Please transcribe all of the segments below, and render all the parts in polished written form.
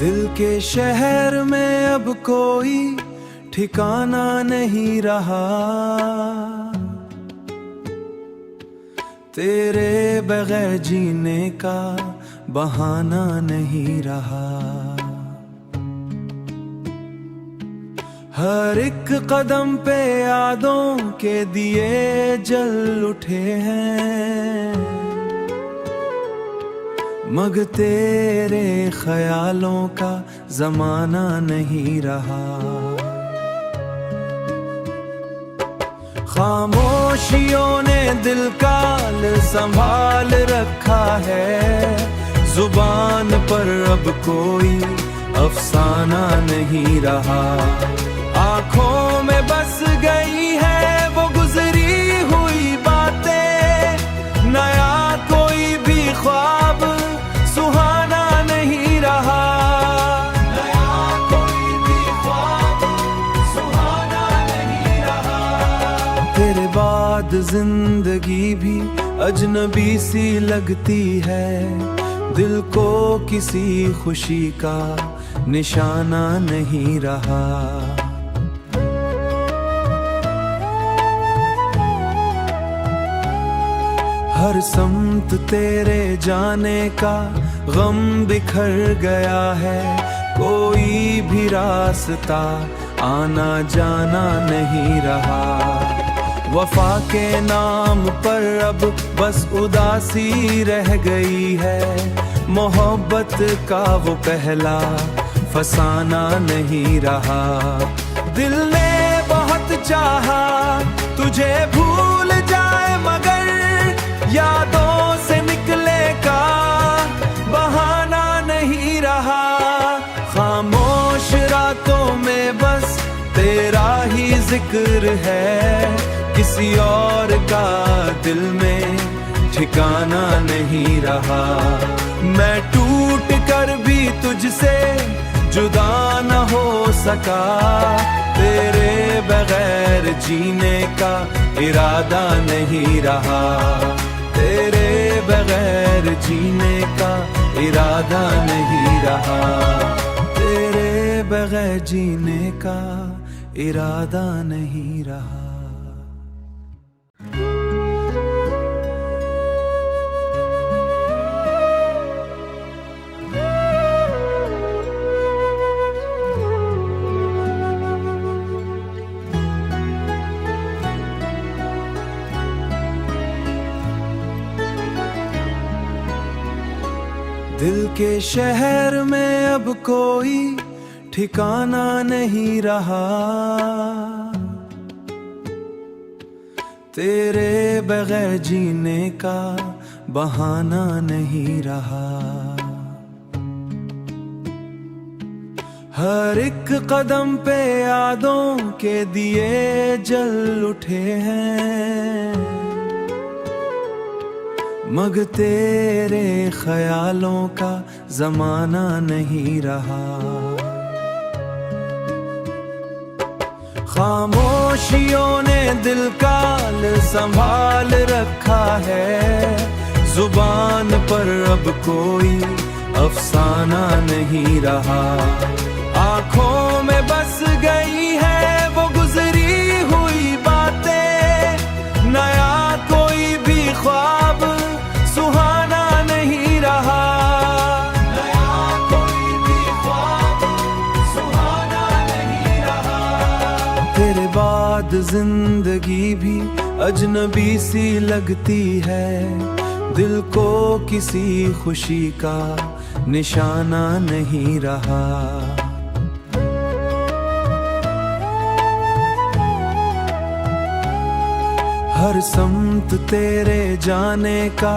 दिल के शहर में अब कोई ठिकाना नहीं रहा, तेरे बगैर जीने का बहाना नहीं रहा। हर एक कदम पे यादों के दिए जल उठे हैं, मगर तेरे ख्यालों का जमाना नहीं रहा। खामोशियों ने दिल का संभाल रखा है, जुबान पर अब कोई अफसाना नहीं रहा। आँखों में बस गई है वो गुजरी हुई बातें, नया कोई भी ख्वाब सुहाना नहीं रहा। नया कोई भी ख्वाब सुहाना नहीं रहा। तेरे बाद जिंदगी भी अजनबी सी लगती है, दिल को किसी खुशी का निशाना नहीं रहा। हर समत तेरे जाने का गम बिखर गया है, कोई भी रास्ता आना जाना नहीं रहा। वफा के नाम पर अब बस उदासी रह गई है, मोहब्बत का वो पहला फसाना नहीं रहा। दिल ने बहुत चाहा तुझे भूल जाए, मगर यादों से निकले का बहाना नहीं रहा। खामोश रातों में बस तेरा ही जिक्र है, किसी और का दिल में ठिकाना नहीं रहा। मैं टूट कर भी तुझसे जुदा न हो सका, तेरे बगैर जीने का इरादा नहीं रहा। तेरे बगैर जीने का इरादा नहीं रहा। तेरे बगैर जीने का इरादा नहीं रहा। दिल के शहर में अब कोई ठिकाना नहीं रहा, तेरे बगैर जीने का बहाना नहीं रहा। हर एक कदम पे यादों के दिए जल उठे हैं, मगर तेरे ख्यालों का जमाना नहीं रहा। खामोशियों ने दिल का संभाल रखा है, जुबान पर अब कोई अफसाना नहीं रहा। आँखों में बस गई है वो गुजरी हुई बातें, नया कोई भी ख्वाब सुहाना नहीं रहा। नया कोई भी ख्वाब सुहाना नहीं रहा। तेरे बाद जिंदगी भी अजनबी सी लगती है, दिल को किसी खुशी का निशाना नहीं रहा। हर समत तेरे जाने का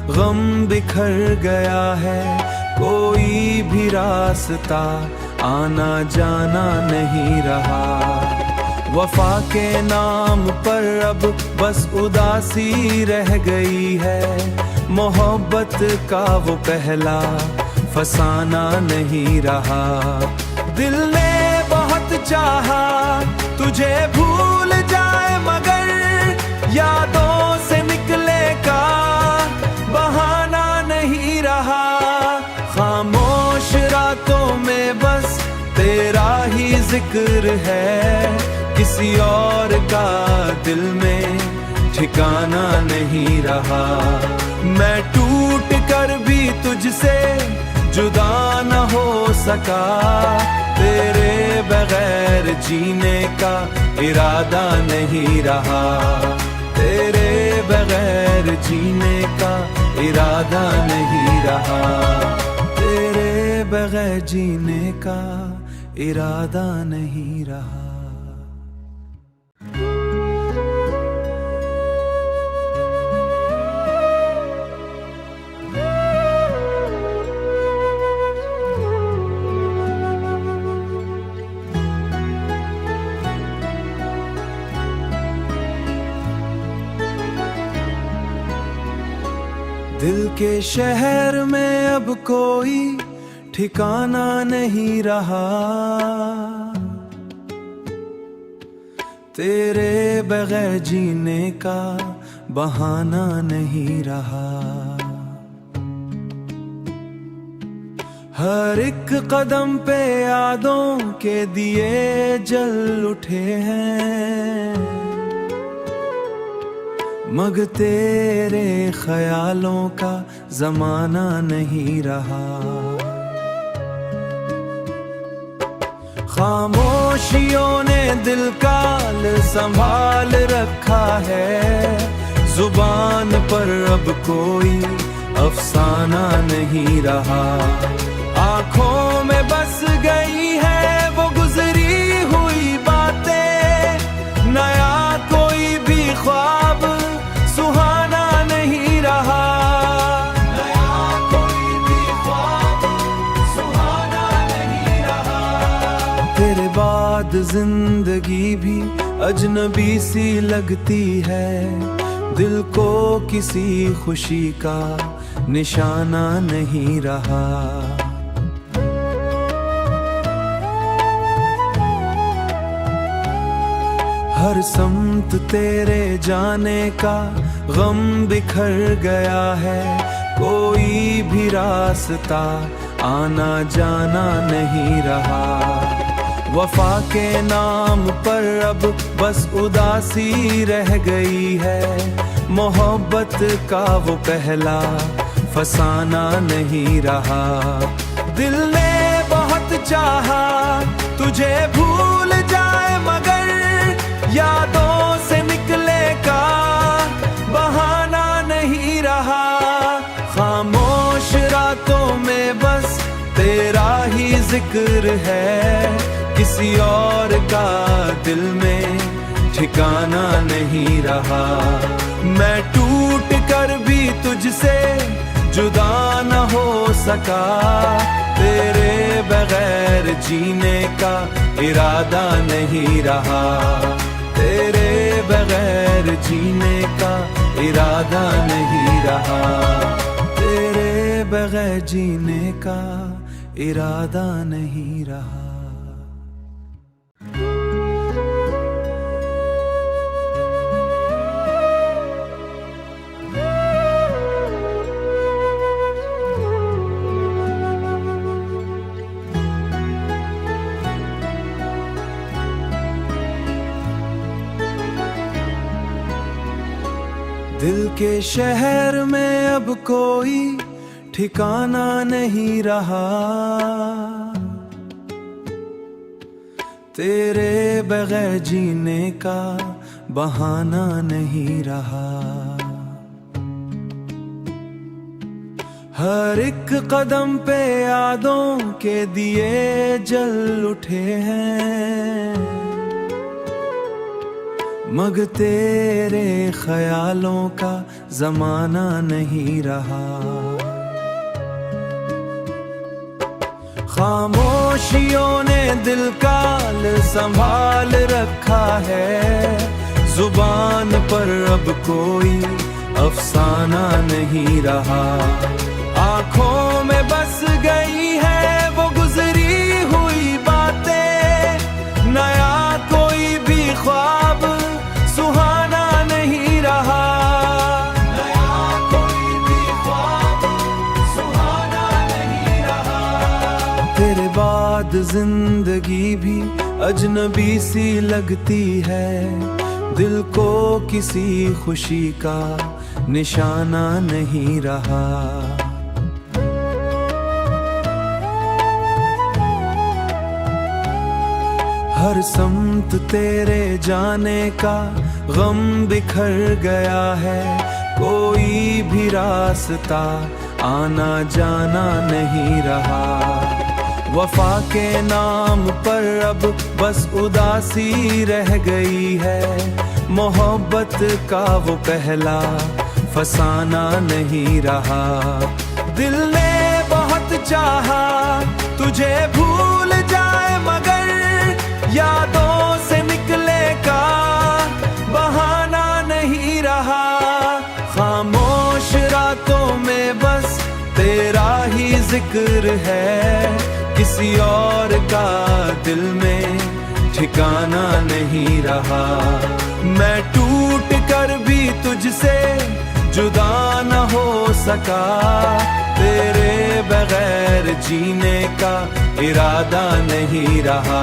गम बिखर गया है, कोई भी रास्ता आना जाना नहीं रहा। वफा के नाम पर अब बस उदासी रह गई है, मोहब्बत का वो पहला फसाना नहीं रहा। दिल ने बहुत चाहा तुझे भूल जाए, मगर यादों से निकले का बहाना नहीं रहा। खामोश रातों में जिक्र है, किसी और का दिल में ठिकाना नहीं रहा। मैं टूट कर भी तुझसे जुदा न हो सका, तेरे बगैर जीने का इरादा नहीं रहा, तेरे बगैर जीने का इरादा नहीं रहा, तेरे बगैर जीने का इरादा नहीं रहा। दिल के शहर में अब कोई ठिकाना नहीं रहा, तेरे बगैर जीने का बहाना नहीं रहा। हर एक कदम पे यादों के दिए जल उठे हैं, मगर तेरे ख्यालों का जमाना नहीं रहा। खामोशियों ने दिल का संभाल रखा है, जुबान पर अब कोई अफसाना नहीं रहा। आंखों में बस गई है वो गुजरी हुई बातें, नया कोई भी ख्वाब सुहाना नहीं रहा, नया कोई भी ख्वाब सुहाना नहीं रहा। तेरे बाद जिंदगी भी अजनबी सी लगती है, दिल को किसी खुशी का निशाना नहीं रहा। हर समत तेरे जाने का गम बिखर गया है, कोई भी रास्ता आना जाना नहीं रहा। वफा के नाम पर अब बस उदासी रह गई है, मोहब्बत का वो पहला फसाना नहीं रहा। दिल ने बहुत चाहा तुझे भूल जाए, मगर यादों से निकले का बहाना नहीं रहा। खामोश रातों में बस तेरा ही जिक्र है, किसी और का दिल में ठिकाना नहीं रहा। मैं टूट कर भी तुझसे जुदा न हो सका, तेरे बगैर जीने का इरादा नहीं रहा, तेरे बगैर जीने का इरादा नहीं रहा, तेरे बगैर जीने का इरादा नहीं रहा। दिल के शहर में अब कोई ठिकाना नहीं रहा, तेरे बगैर जीने का बहाना नहीं रहा। हर एक कदम पे यादों के दिए जल उठे हैं, मगर तेरे ख्यालों का जमाना नहीं रहा। खामोशियों ने दिल का संभाल रखा है, जुबान पर अब कोई अफसाना नहीं रहा। आंखों में बस गई है वो गुजरी हुई बातें, नया कोई भी ख्वाब सुहाना नहीं रहा, नया कोई भी ख्वाब सुहाना नहीं रहा। तेरे बाद बाद जिंदगी भी अजनबी सी लगती है, दिल को किसी खुशी का निशाना नहीं रहा। हर समत तेरे जाने का गम बिखर गया है, कोई भी रास्ता आना जाना नहीं रहा। वफा के नाम पर अब बस उदासी रह गई है, मोहब्बत का वो पहला फसाना नहीं रहा। दिल ने बहुत चाहा तुझे भूल जाए, मगर यादों से निकले का बहाना नहीं रहा। खामोश रातों में बस तेरा ही जिक्र है, किसी और का दिल में ठिकाना नहीं रहा। मैं टूट कर भी तुझसे जुदा न हो सका, तेरे बगैर जीने का इरादा नहीं रहा।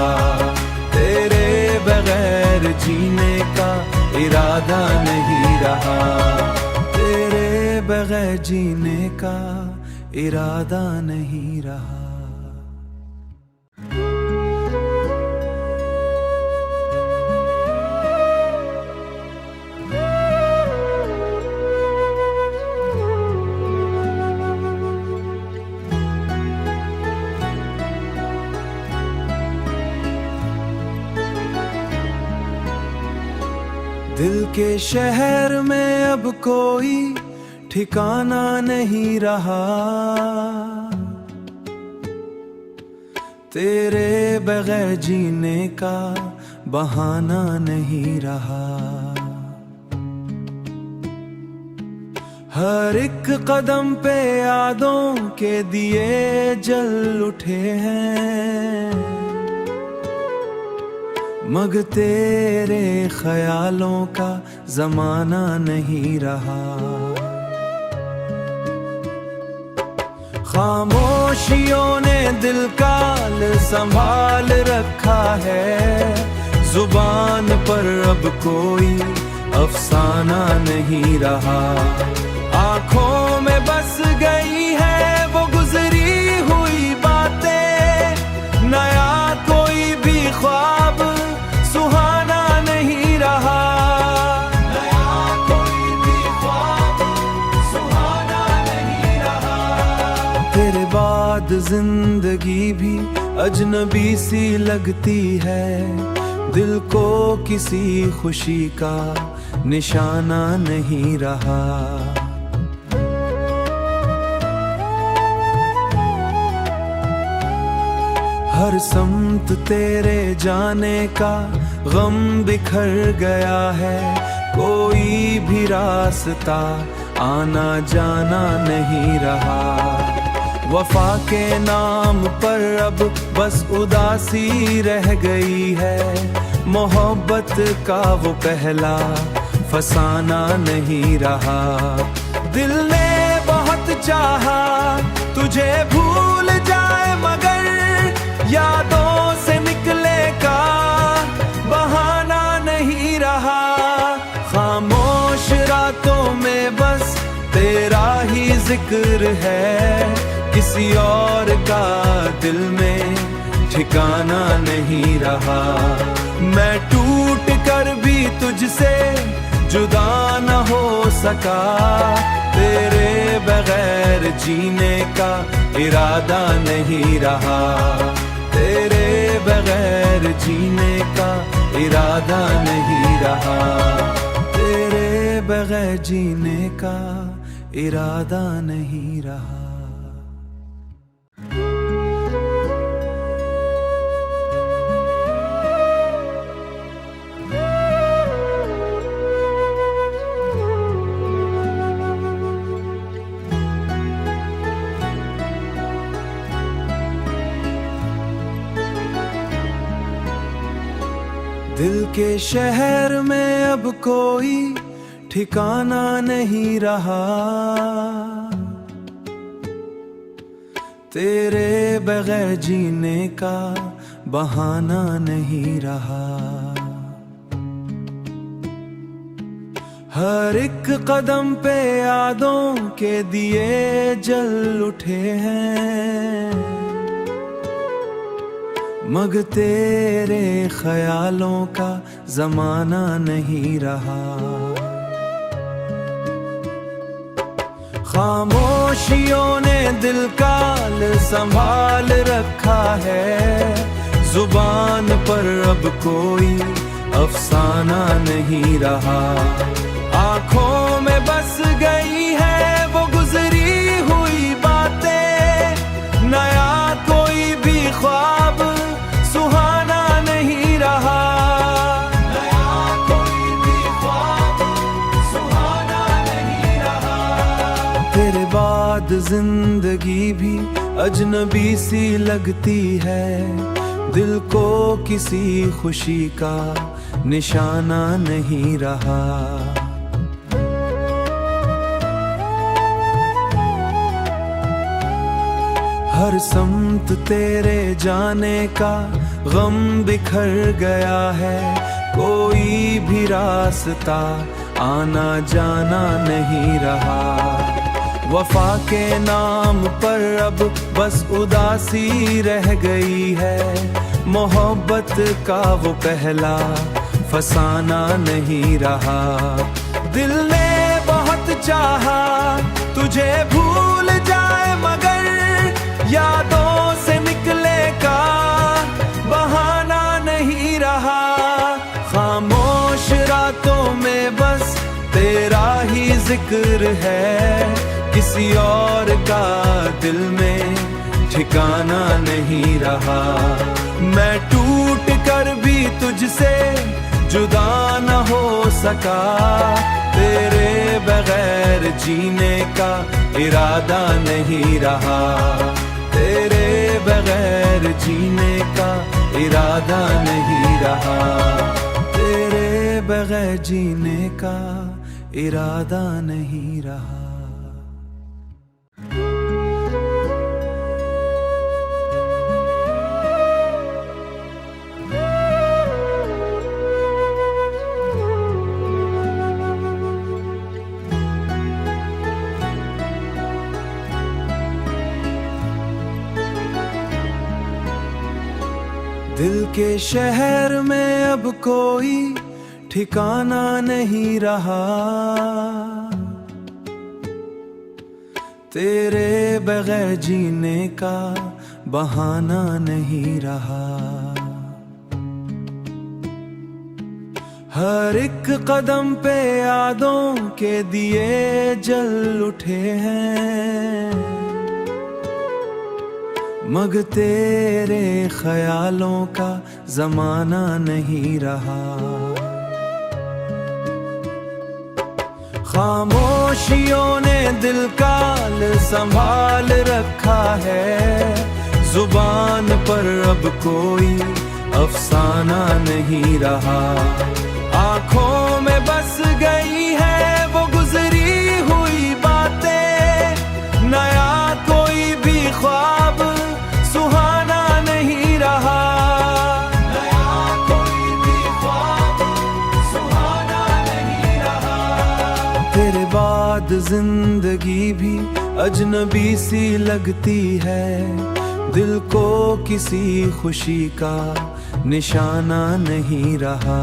तेरे बगैर जीने का इरादा नहीं रहा, तेरे बगैर जीने का इरादा नहीं रहा। दिल के शहर में अब कोई ठिकाना नहीं रहा, तेरे बगैर जीने का बहाना नहीं रहा। हर एक कदम पे यादों के दिए जल उठे हैं, मगर तेरे ख्यालों का जमाना नहीं रहा। खामोशियों ने दिल का संभाल रखा है, जुबान पर अब कोई अफसाना नहीं रहा। आंखों में बस गई है वो गुजरी हुई बातें, नया कोई भी ख्वाब सुहाना नहीं रहा। नया कोई भी ख्वाब सुहाना नहीं रहा। तेरे बाद जिंदगी भी अजनबी सी लगती है, दिल को किसी खुशी का निशाना नहीं रहा। हर समत तेरे जाने का गम बिखर गया है, कोई भी रास्ता आना जाना नहीं रहा। वफा के नाम पर अब बस उदासी रह गई है, मोहब्बत का वो पहला फसाना नहीं रहा। दिल ने बहुत चाहा तुझे भूल जाए, मगर यादों से निकले का बहाना नहीं रहा। खामोश रातों में बस तेरा ही जिक्र है, किसी और का दिल में ठिकाना नहीं रहा। मैं टूट कर भी तुझसे जुदा न हो सका, तेरे बगैर जीने का इरादा नहीं रहा। तेरे बगैर जीने का इरादा नहीं रहा, तेरे बगैर जीने का इरादा नहीं रहा। दिल के शहर में अब कोई ठिकाना नहीं रहा, तेरे बगैर जीने का बहाना नहीं रहा। हर एक कदम पे यादों के दिए जल उठे हैं, मगर तेरे ख्यालों का जमाना नहीं रहा। खामोशियों ने दिल का संभाल रखा है, जुबान पर अब कोई अफसाना नहीं रहा। आँखों में बस गई है वो गुजरी हुई बातें, नया कोई भी ख्वाब सुहाना नहीं रहा। नया कोई भी ख्वाब सुहाना नहीं रहा। तेरे बाद जिंदगी भी अजनबी सी लगती है, दिल को किसी खुशी का निशाना नहीं रहा। हर समत तेरे जाने का गम बिखर गया है, कोई भी रास्ता आना जाना नहीं रहा। वफा के नाम पर अब बस उदासी रह गई है, मोहब्बत का वो पहला फसाना नहीं रहा। दिल ने बहुत चाहा तुझे भूल जाए, मगर यादों से निकले का बहाना नहीं रहा। खामोश रातों में बस तेरा ही जिक्र है, किसी और का दिल में ठिकाना नहीं रहा। मैं टूट कर भी तुझसे जुदा न हो सका, तेरे बगैर जीने का इरादा नहीं रहा। तेरे बगैर जीने का इरादा नहीं रहा। तेरे बगैर जीने का इरादा नहीं रहा। दिल के शहर में अब कोई ठिकाना नहीं रहा, तेरे बगैर जीने का बहाना नहीं रहा। हर एक कदम पे यादों के दिए जल उठे हैं, मगर तेरे ख्यालों का जमाना नहीं रहा। खामोशियों ने दिल का संभाल रखा है, जुबान पर अब कोई अफसाना नहीं रहा। आँखों में बस गई है वो गुजरी हुई बातें, नया कोई भी ख्वाब सुहाना नहीं रहा। नया कोई भी ख्वाब सुहाना नहीं रहा। तेरे बाद जिंदगी भी अजनबी सी लगती है, दिल को किसी खुशी का निशाना नहीं रहा।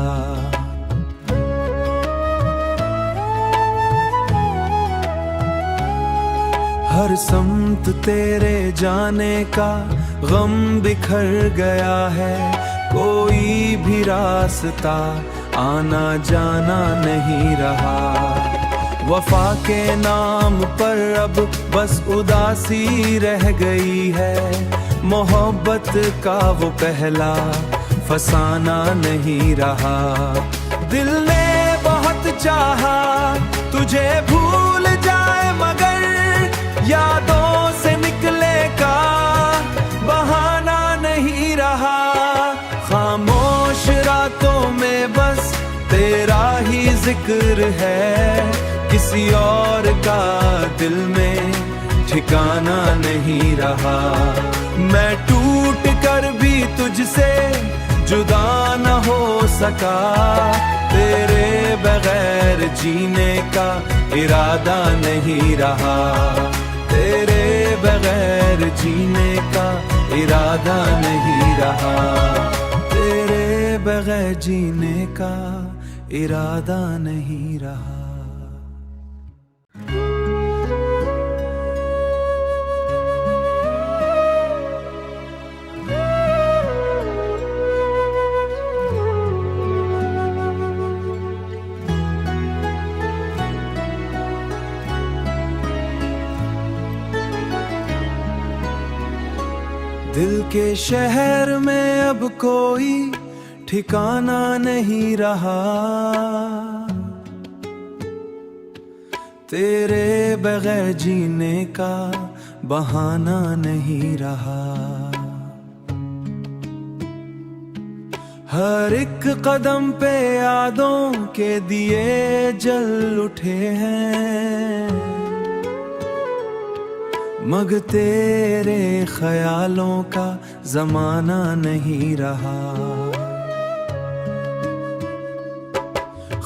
हर समत तेरे जाने का गम बिखर गया है, कोई भी रास्ता आना जाना नहीं रहा। वफा के नाम पर अब बस उदासी रह गई है, मोहब्बत का वो पहला फसाना नहीं रहा। दिल ने बहुत चाहा तुझे भूल जाए, मगर यादों से निकले का बहाना नहीं रहा। खामोश रातों में बस तेरा ही जिक्र है, किसी और का दिल में ठिकाना नहीं रहा। मैं टूट कर भी तुझसे जुदा न हो सका, तेरे बगैर जीने का इरादा नहीं रहा, तेरे बगैर जीने का इरादा नहीं रहा, तेरे बगैर जीने का इरादा नहीं रहा। दिल के शहर में अब कोई ठिकाना नहीं रहा, तेरे बगैर जीने का बहाना नहीं रहा। हर एक कदम पे यादों के दिए जल उठे हैं, मगर तेरे ख्यालों का जमाना नहीं रहा।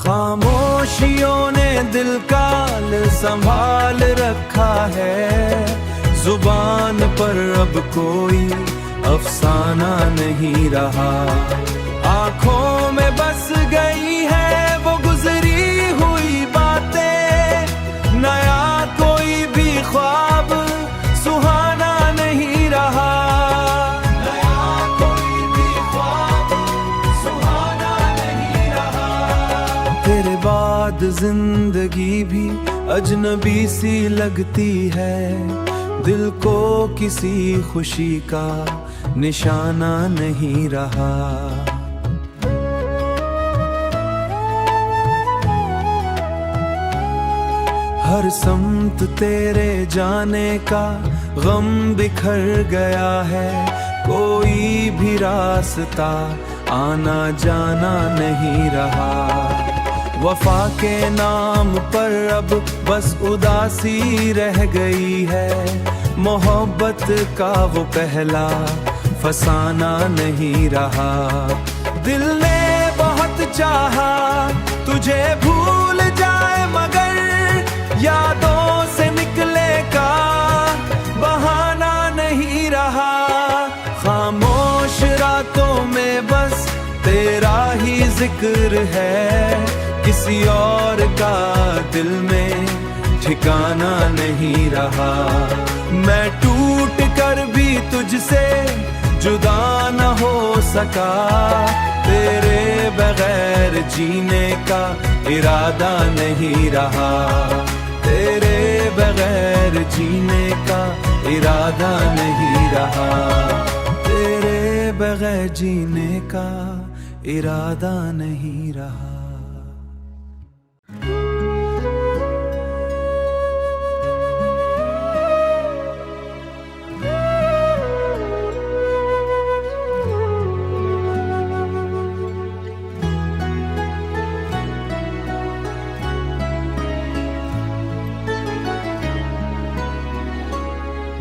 खामोशियों ने दिल का संभाल रखा है, जुबान पर अब कोई अफसाना नहीं रहा। आंखों में बस गई है वो गुजरी हुई बातें, नया कोई भी ख्वाब सुहाना नहीं रहा, नया कोई भी ख्वाब सुहाना नहीं रहा। तेरे बाद जिंदगी भी अजनबी सी लगती है, दिल को किसी खुशी का निशाना नहीं रहा। हर समत तेरे जाने का गम बिखर गया है, कोई भी रास्ता आना जाना नहीं रहा। वफा के नाम पर अब बस उदासी रह गई है, मोहब्बत का वो पहला फसाना नहीं रहा। दिल ने बहुत चाहा तुझे भूल जाए, मगर यादों से निकले का बहाना नहीं रहा। खामोश रातों में बस तेरा ही जिक्र है, किसी और का दिल में ठिकाना नहीं रहा। मैं टूट कर भी तुझसे जुदा न हो सका, तेरे बगैर जीने का इरादा नहीं रहा, तेरे बगैर जीने का इरादा नहीं रहा, तेरे बगैर जीने का इरादा नहीं रहा।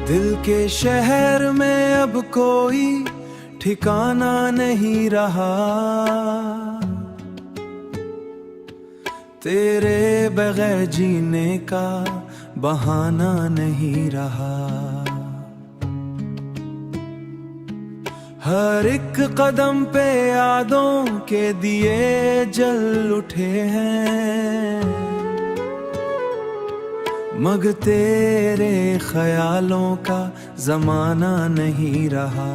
दिल के शहर में अब कोई ठिकाना नहीं रहा, तेरे बगैर जीने का बहाना नहीं रहा। हर एक कदम पे यादों के दिए जल उठे हैं, मगर तेरे ख्यालों का जमाना नहीं रहा।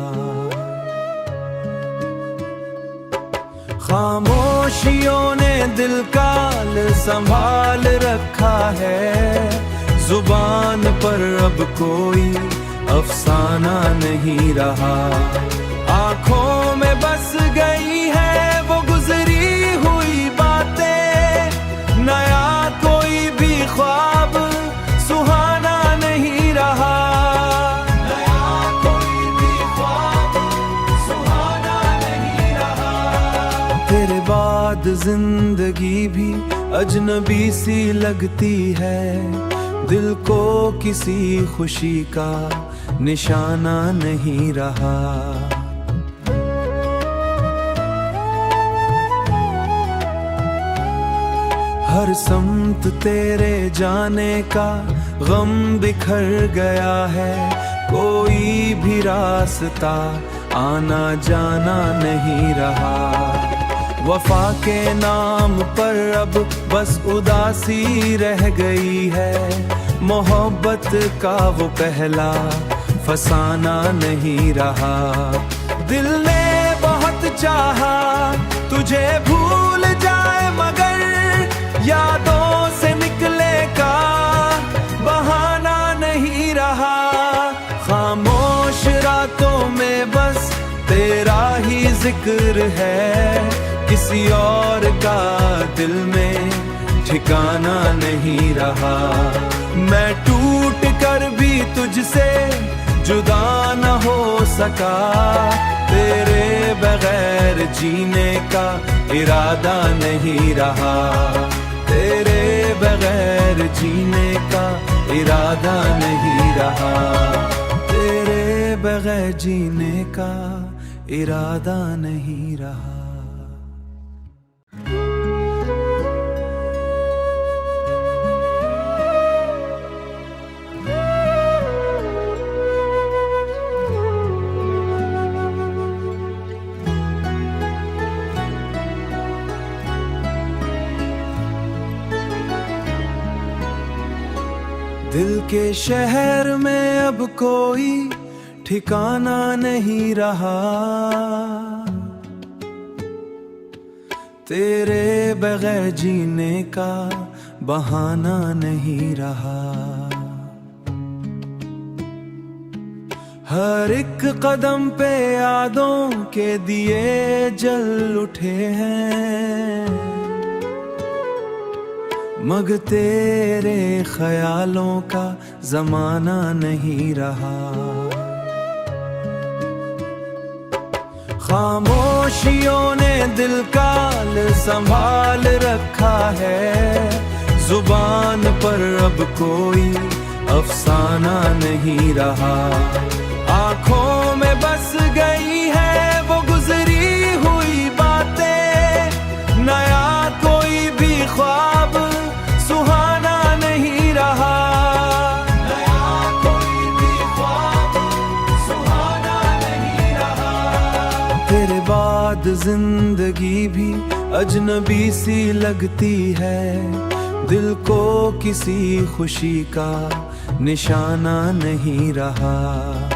खामोशियों ने दिल का संभाल रखा है, जुबान पर अब कोई अफसाना नहीं रहा। आंखों में बस गई है वो गुजरी हुई बातें, नया कोई भी ख्वाब सुहाना नहीं रहा, नया कोई भी ख्वाब सुहाना नहीं रहा। तेरे बाद जिंदगी भी अजनबी सी लगती है, दिल को किसी खुशी का निशाना नहीं रहा। हर समत तेरे जाने का गम बिखर गया है, कोई भी रास्ता आना जाना नहीं रहा। वफा के नाम पर अब बस उदासी रह गई है, मोहब्बत का वो पहला फसाना नहीं रहा। दिल ने बहुत चाहा तुझे भूल जाए, मगर यादों से निकले का बहाना नहीं रहा। खामोश रातों में बस तेरा ही जिक्र है, किसी और का दिल में ठिकाना नहीं रहा। मैं टूट कर भी तुझसे जुदा न हो सका, तेरे बगैर जीने का इरादा नहीं रहा। तेरे बगैर जीने का इरादा नहीं रहा। तेरे बगैर जीने का इरादा नहीं रहा। दिल के शहर में अब कोई ठिकाना नहीं रहा, तेरे बगैर जीने का बहाना नहीं रहा। हर एक कदम पे यादों के दिए जल उठे हैं, मगर तेरे ख्यालों का जमाना नहीं रहा। खामोशियों ने दिल का संभाल रखा है, जुबान पर अब कोई अफसाना नहीं रहा। आंखों में बस गई है वो गुजरी हुई बातें, नया कोई भी ख्वाब सुहाना नहीं रहा। नया कोई भी ख्वाब सुहाना नहीं रहा। तेरे बाद जिंदगी भी अजनबी सी लगती है, दिल को किसी खुशी का निशाना नहीं रहा।